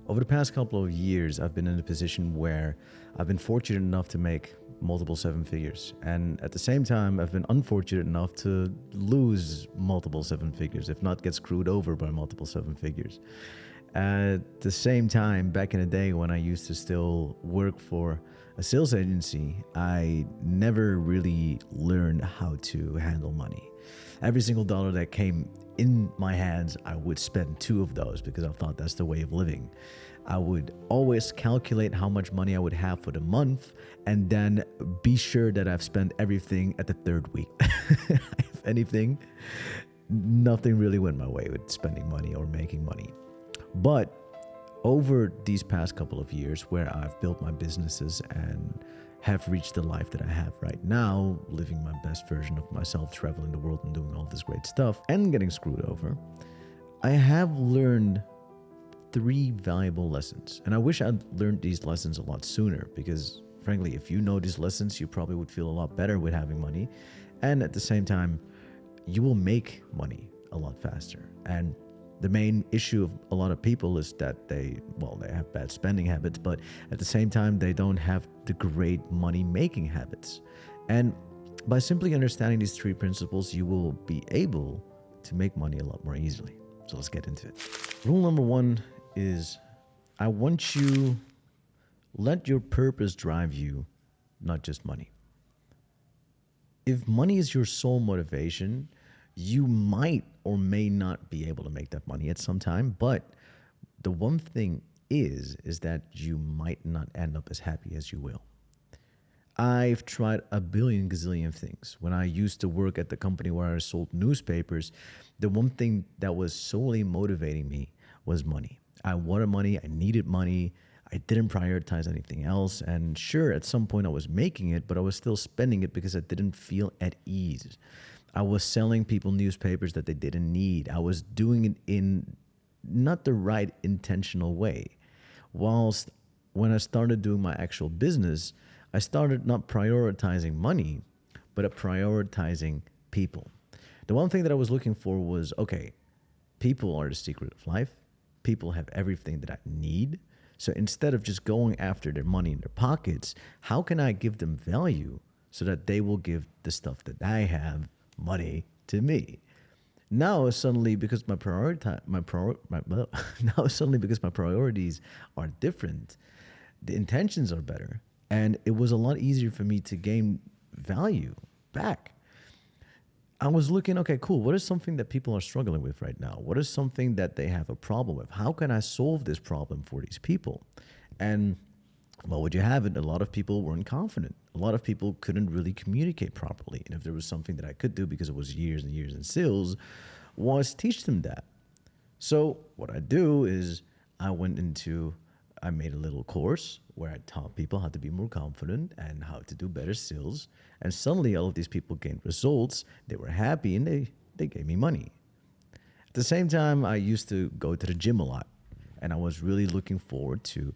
Over the past couple of years, I've been in a position where I've been fortunate enough to make multiple seven figures. And at the same time, I've been unfortunate enough to lose multiple seven figures, if not get screwed over by multiple seven figures. At the same time, back in the day when I used to still work for a sales agency, I never really learned how to handle money. Every single dollar that came in my hands, I would spend two of those because I thought that's the way of living. I would always calculate how much money I would have for the month and then be sure that I've spent everything at the third week. If anything, nothing really went my way with spending money or making money. But over these past couple of years where I've built my businesses and have reached the life that I have right now, living my best version of myself, traveling the world and doing all this great stuff and getting screwed over, I have learned 3 valuable lessons. And I wish I'd learned these lessons a lot sooner because frankly, if you know these lessons, you probably would feel a lot better with having money. And at the same time, you will make money a lot faster. And the main issue of a lot of people is that they have bad spending habits, but at the same time, they don't have the great money-making habits. And by simply understanding these 3 principles, you will be able to make money a lot more easily. So let's get into it. Rule number 1 is I want you, let your purpose drive you, not just money. If money is your sole motivation, you might or may not be able to make that money at some time, but the one thing is that you might not end up as happy as you will. I've tried a billion gazillion things. When I used to work at the company where I sold newspapers, the one thing that was solely motivating me was money. I wanted money, I needed money, I didn't prioritize anything else. And sure, at some point I was making it, but I was still spending it because I didn't feel at ease. I was selling people newspapers that they didn't need. I was doing it in not the right intentional way. Whilst when I started doing my actual business, I started not prioritizing money, but prioritizing people. The one thing that I was looking for was, okay, people are the secret of life. People have everything that I need. So instead of just going after their money in their pockets, how can I give them value so that they will give the stuff that I have money to me? Now suddenly because my priorities are different, the intentions are better, and it was a lot easier for me to gain value back. I was looking, okay, cool. What is something that people are struggling with right now? What is something that they have a problem with? How can I solve this problem for these people? And well, would you have it? A lot of people weren't confident. A lot of people couldn't really communicate properly. And if there was something that I could do because it was years and years in sales, was teach them that. So what I do is I made a little course where I taught people how to be more confident and how to do better sales. And suddenly all of these people gained results. They were happy and they gave me money. At the same time, I used to go to the gym a lot. And I was really looking forward to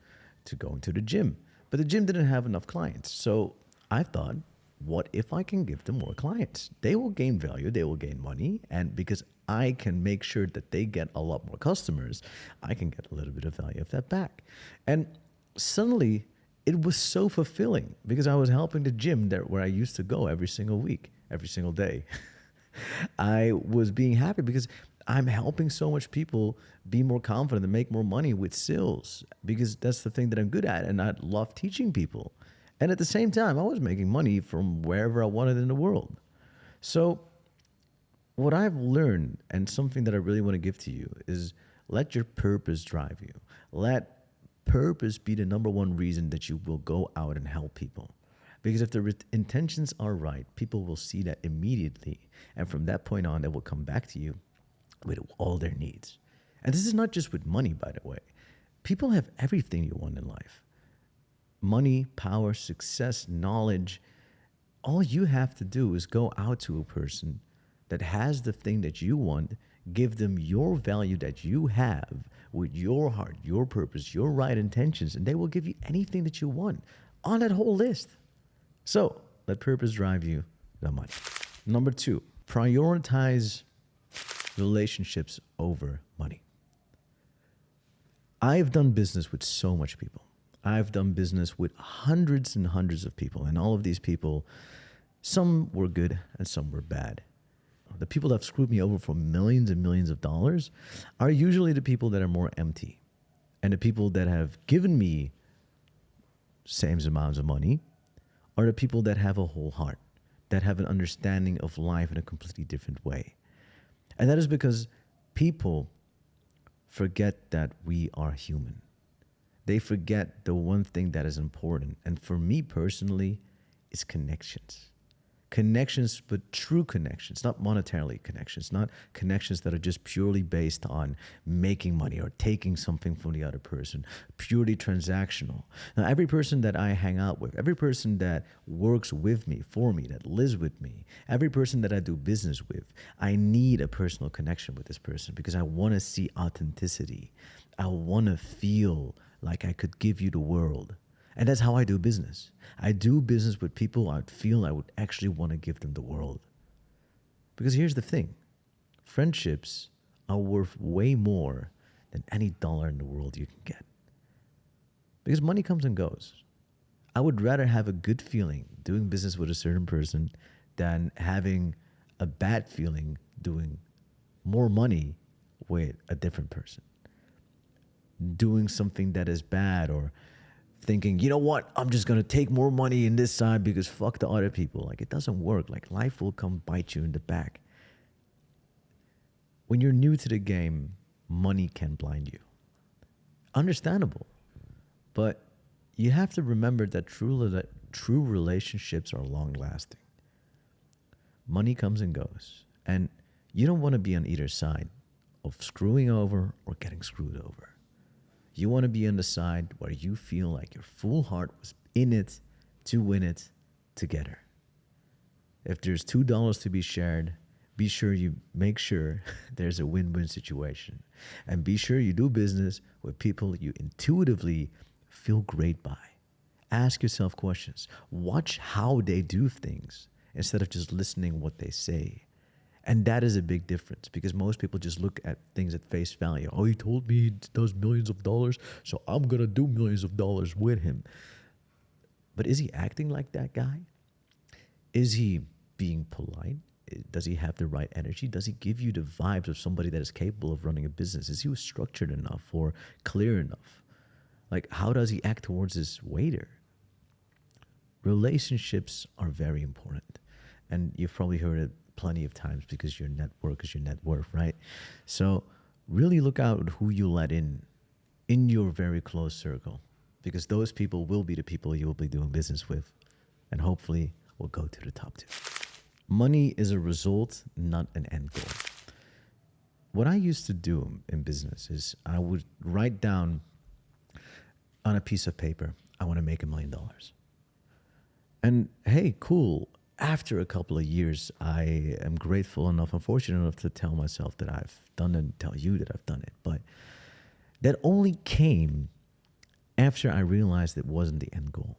going to the gym. But the gym didn't have enough clients. So I thought, what if I can give them more clients? They will gain value, they will gain money. And because I can make sure that they get a lot more customers, I can get a little bit of value of that back. And suddenly it was so fulfilling because I was helping the gym there where I used to go every single week, every single day. I was being happy because I'm helping so much people be more confident and make more money with sales because that's the thing that I'm good at. And I love teaching people. And at the same time, I was making money from wherever I wanted in the world. So what I've learned and something that I really want to give to you is let your purpose drive you. Let purpose be the number one reason that you will go out and help people. Because if the intentions are right, people will see that immediately. And from that point on, they will come back to you with all their needs. And this is not just with money, by the way. People have everything you want in life. Money, power, success, knowledge. All you have to do is go out to a person that has the thing that you want, give them your value that you have with your heart, your purpose, your right intentions, and they will give you anything that you want on that whole list. So let purpose drive you, not money. Number 2, prioritize relationships over money. I've done business with so much people. I've done business with hundreds and hundreds of people, and all of these people, some were good and some were bad. The people that have screwed me over for millions and millions of dollars are usually the people that are more empty. And the people that have given me same amounts of money are the people that have a whole heart, that have an understanding of life in a completely different way. And that is because people forget that we are human. They forget the one thing that is important. And for me personally, it's connections. Connections, but true connections, not monetarily connections, not connections that are just purely based on making money or taking something from the other person, purely transactional. Now, every person that I hang out with, every person that works with me, for me, that lives with me, every person that I do business with, I need a personal connection with this person because I want to see authenticity. I want to feel like I could give you the world. And that's how I do business. I do business with people I feel I would actually want to give them the world. Because here's the thing. Friendships are worth way more than any dollar in the world you can get. Because money comes and goes. I would rather have a good feeling doing business with a certain person than having a bad feeling doing more money with a different person. Doing something that is bad or thinking, you know what, I'm just going to take more money in this side because fuck the other people. Like, it doesn't work. Like, life will come bite you in the back. When you're new to the game, money can blind you. Understandable. But you have to remember that true relationships are long lasting. Money comes and goes. And you don't want to be on either side of screwing over or getting screwed over. You want to be on the side where you feel like your full heart was in it to win it together. If there's $2 to be shared, be sure you make sure there's a win-win situation. And be sure you do business with people you intuitively feel great by. Ask yourself questions. Watch how they do things instead of just listening what they say. And that is a big difference because most people just look at things at face value. Oh, he told me he does millions of dollars, so I'm going to do millions of dollars with him. But is he acting like that guy? Is he being polite? Does he have the right energy? Does he give you the vibes of somebody that is capable of running a business? Is he structured enough or clear enough? Like, how does he act towards his waiter? Relationships are very important. And you've probably heard it plenty of times because your network is your net worth, right? So really look out who you let in your very close circle because those people will be the people you will be doing business with and hopefully will go to the top 2. Money is a result, not an end goal. What I used to do in business is I would write down on a piece of paper, I want to make $1 million. And hey, cool. After a couple of years, I am grateful enough, I'm fortunate enough to tell myself that I've done it and tell you that I've done it. But that only came after I realized it wasn't the end goal.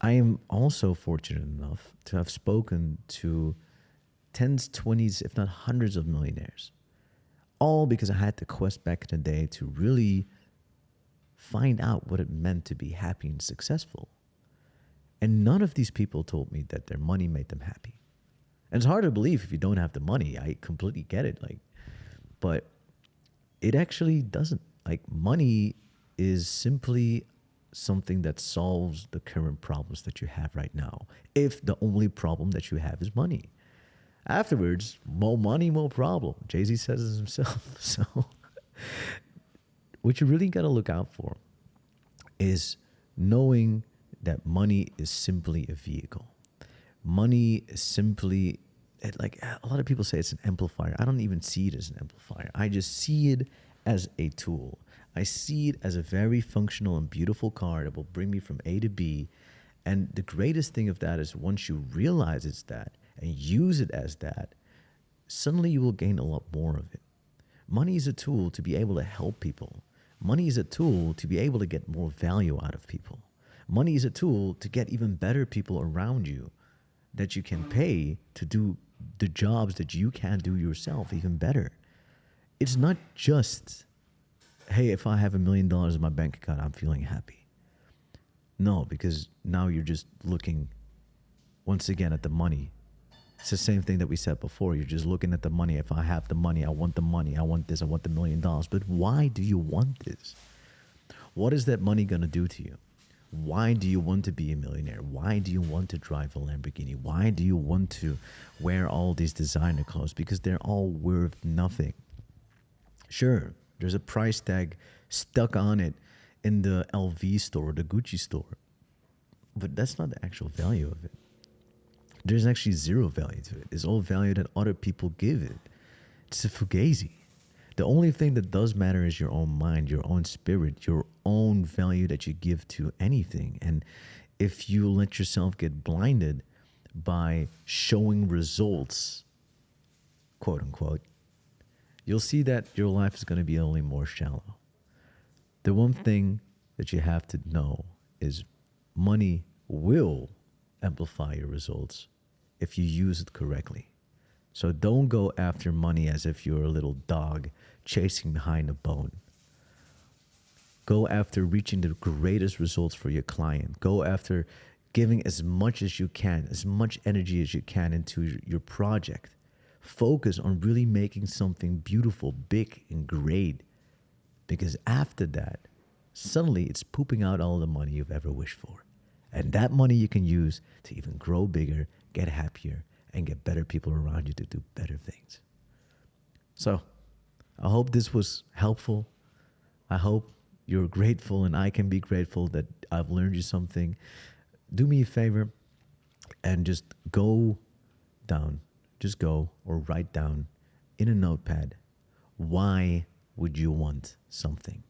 I am also fortunate enough to have spoken to tens, 20s, if not hundreds of millionaires. All because I had the quest back in the day to really find out what it meant to be happy and successful. And none of these people told me that their money made them happy. And it's hard to believe if you don't have the money. I completely get it. But it actually doesn't. Like, money is simply something that solves the current problems that you have right now. If the only problem that you have is money. Afterwards, more money, more problem. Jay-Z says it himself. So what you really got to look out for is knowing that money is simply a vehicle. Money is simply, like a lot of people say it's an amplifier. I don't even see it as an amplifier. I just see it as a tool. I see it as a very functional and beautiful car that will bring me from A to B. And the greatest thing of that is once you realize it's that and use it as that, suddenly you will gain a lot more of it. Money is a tool to be able to help people. Money is a tool to be able to get more value out of people. Money is a tool to get even better people around you that you can pay to do the jobs that you can't do yourself even better. It's not just hey, if I have $1 million in my bank account, I'm feeling happy. No, because now you're just looking once again at the money. It's the same thing that we said before. You're just looking at the money. If I have the money, I want the money. I want this. I want the $1 million. But why do you want this? What is that money going to do to you? Why do you want to be a millionaire? Why do you want to drive a Lamborghini? Why do you want to wear all these designer clothes? Because they're all worth nothing. Sure, there's a price tag stuck on it in the LV store, the Gucci store. But that's not the actual value of it. There's actually zero value to it. It's all value that other people give it. It's a fugazi. The only thing that does matter is your own mind, your own spirit, your own value that you give to anything. And if you let yourself get blinded by showing results, quote unquote, you'll see that your life is going to be only more shallow. The one thing that you have to know is money will amplify your results if you use it correctly. So don't go after money as if you're a little dog chasing behind a bone. Go after reaching the greatest results for your client. Go after giving as much as you can, as much energy as you can into your project. Focus on really making something beautiful, big, and great. Because after that, suddenly it's pooping out all the money you've ever wished for. And that money you can use to even grow bigger, get happier, and get better people around you to do better things. So I hope this was helpful. I hope you're grateful and I can be grateful that I've learned you something. Do me a favor and just go down, just go or write down in a notepad, why would you want something?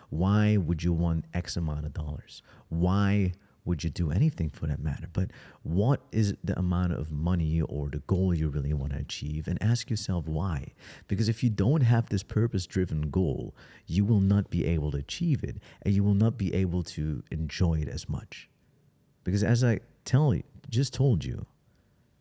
Why would you want X amount of dollars? Why would you do anything for that matter? But what is the amount of money or the goal you really want to achieve? And ask yourself why. Because if you don't have this purpose-driven goal, you will not be able to achieve it and you will not be able to enjoy it as much. Because as I just told you,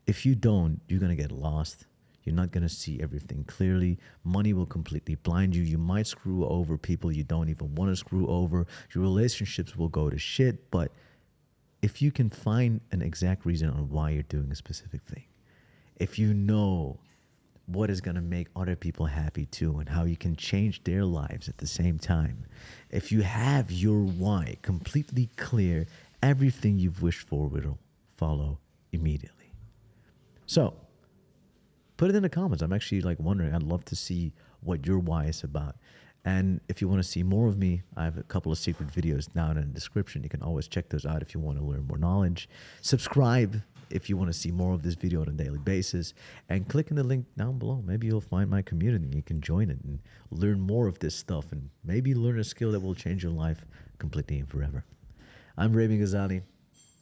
if you don't, you're going to get lost. You're not going to see everything clearly. Money will completely blind you. You might screw over people you don't even want to screw over. Your relationships will go to shit. But if you can find an exact reason on why you're doing a specific thing, if you know what is going to make other people happy too and how you can change their lives at the same time, if you have your why completely clear, everything you've wished for will follow immediately. So put it in the comments. I'm actually wondering, I'd love to see what your why is about. And if you want to see more of me, I have a couple of secret videos down in the description. You can always check those out if you want to learn more knowledge. Subscribe if you want to see more of this video on a daily basis. And click on the link down below. Maybe you'll find my community and you can join it and learn more of this stuff and maybe learn a skill that will change your life completely and forever. I'm Raymond Ghazali,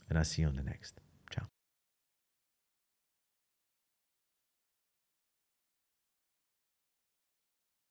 and I'll see you on the next.